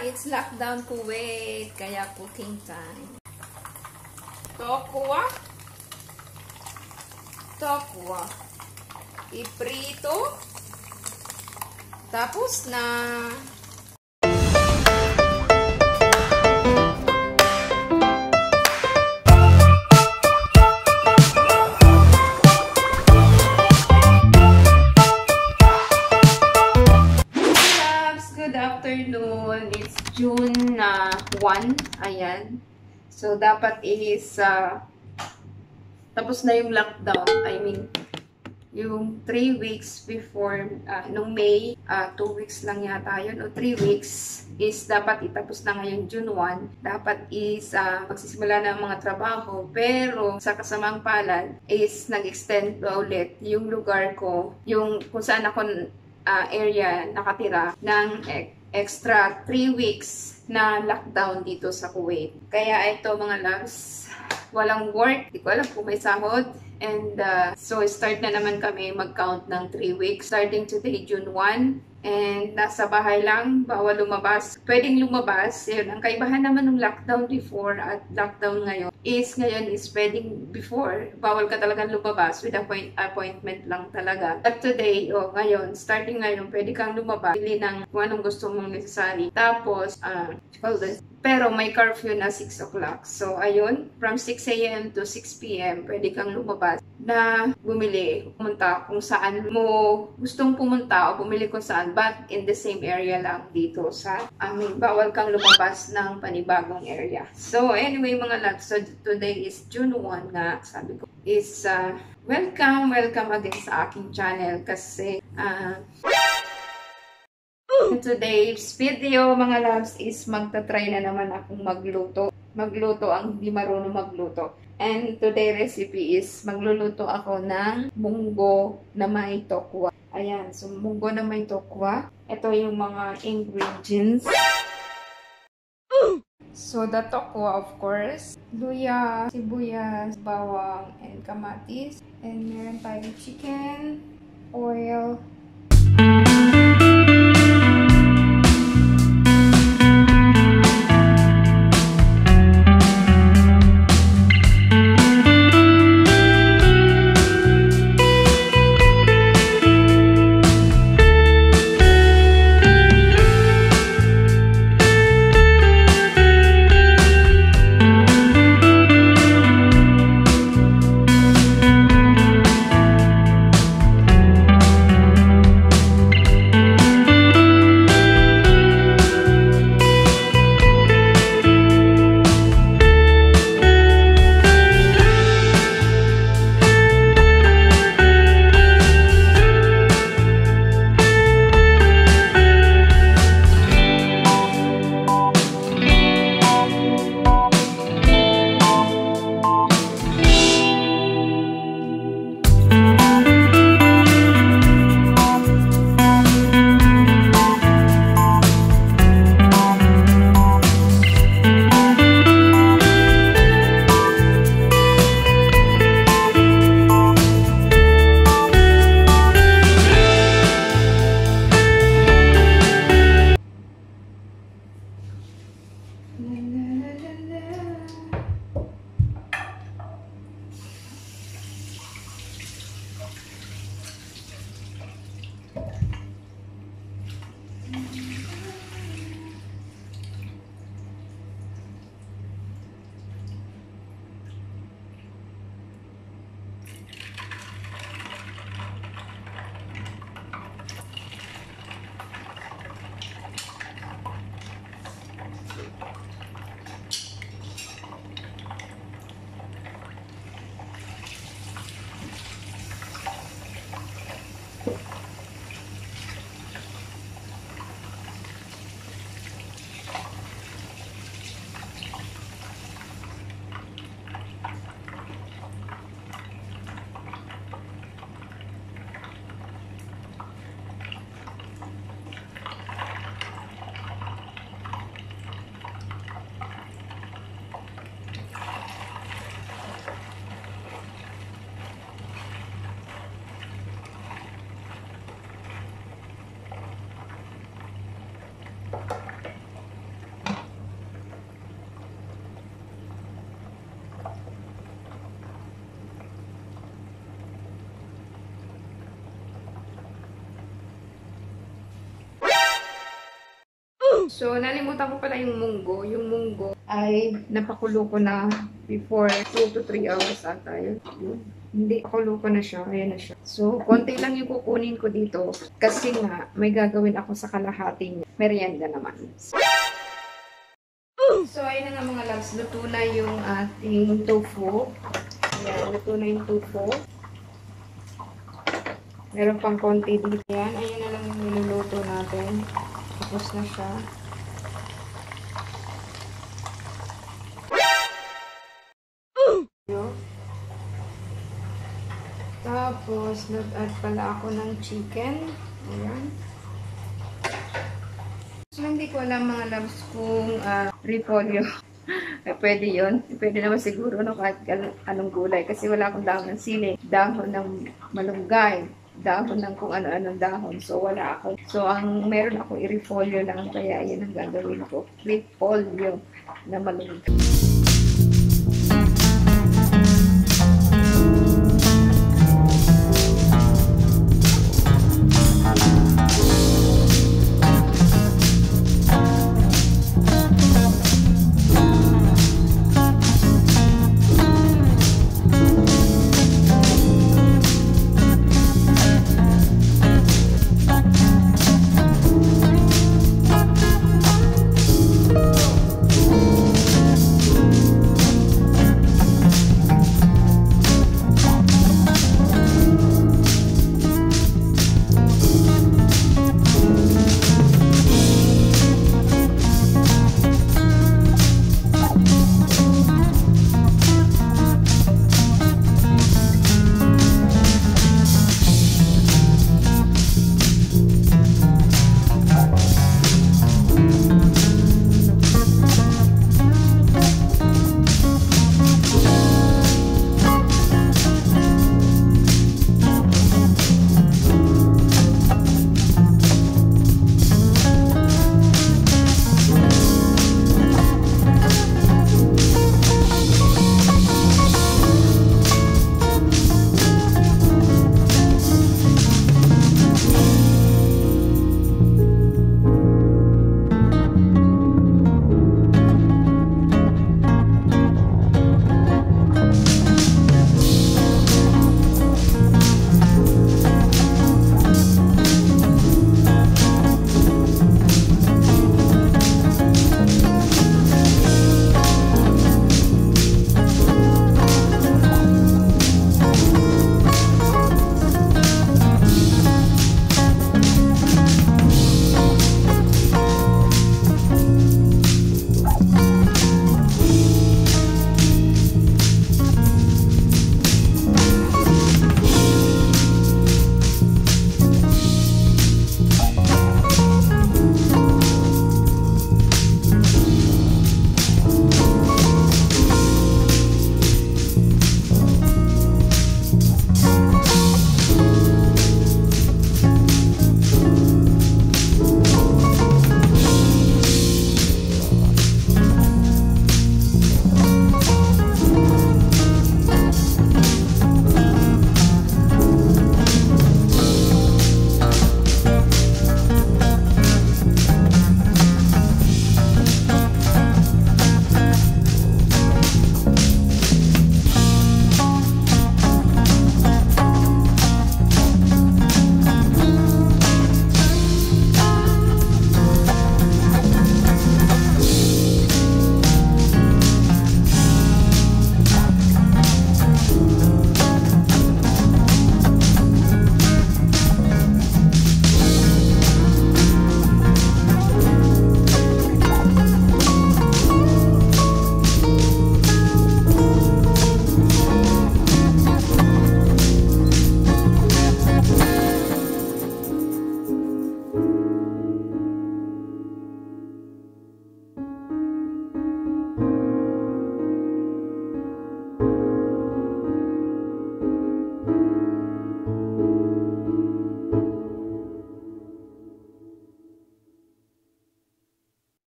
it's lockdown Kuwait, kaya cooking time. Tokwa. Iprito. Tapos na. Good afternoon. It's June 1. Ayan. So, dapat is tapos na yung lockdown. I mean, yung 3 weeks before, nung May, 2 weeks lang yata yun, o 3 weeks is dapat itapos na ngayon June 1. Dapat is magsisimula na ang mga trabaho. Pero, sa kasamang palad is nag-extend pa ulit yung lugar ko, yung kung saan ako area nakatira ng extra 3 weeks na lockdown dito sa Kuwait. Kaya ito mga loves, walang work, hindi ko alam kung may sahod. And so start na naman kami mag-count ng 3 weeks starting today June 1. And nasa bahay lang, bawal lumabas. Pwedeng lumabas. Yun, ang kaibahan naman ng lockdown before at lockdown ngayon is pwedeng before, bawal ka talagang lumabas with appointment lang talaga. But today, ngayon, starting ngayon, pwede kang lumabas, pili ng kung anong gusto mong necessary. Tapos, pero may curfew na 6 o'clock. So, ayun, from 6 a.m. to 6 p.m., pwede kang lumabas na bumili, pumunta kung saan mo gustong pumunta o bumili kung saan, but in the same area lang dito sa amin. Bawal kang lumabas ng panibagong area. So, anyway mga loves, so today is June 1 nga, sabi ko, is welcome again sa aking channel kasi today's video mga loves is magta-try na naman akong magluto ang hindi marunong magluto. And today recipe is magluluto ako ng munggo na may tokwa. Ayan, so munggo na may tokwa. Ito yung mga ingredients. So the tokwa, of course, luya, sibuyas, bawang, and kamatis. And meron tayong chicken, oil, So, nalimutan ko pala yung munggo. Yung munggo ay napakulo ko na before 2 to 3 hours ata yun. Hindi, pakulo ko na siya. Ayan na siya. So, konti lang yung kukunin ko dito. Kasi nga, may gagawin ako sa kalahati niya. Merienda naman. So, ayun na nga mga loves. Luto na yung ating tofu. Ayan, luto na yung tofu. Meron pang konti dito. Ayan, ayan na lang yung niluluto natin. Tapos na siya. Tapos, nag-add pala ako ng chicken. Ayan. So, hindi ko alam mga loves kung repolyo. Pwede yun. Pwede naman siguro no, kahit anong gulay. Kasi wala akong dahon ng sili, dahon ng malunggay, dahon ng kung ano-anong dahon. So, wala ako. So, ang meron ako i-repolyo lang. Kaya, yun ang gagawin ko. Repolyo na malunggay.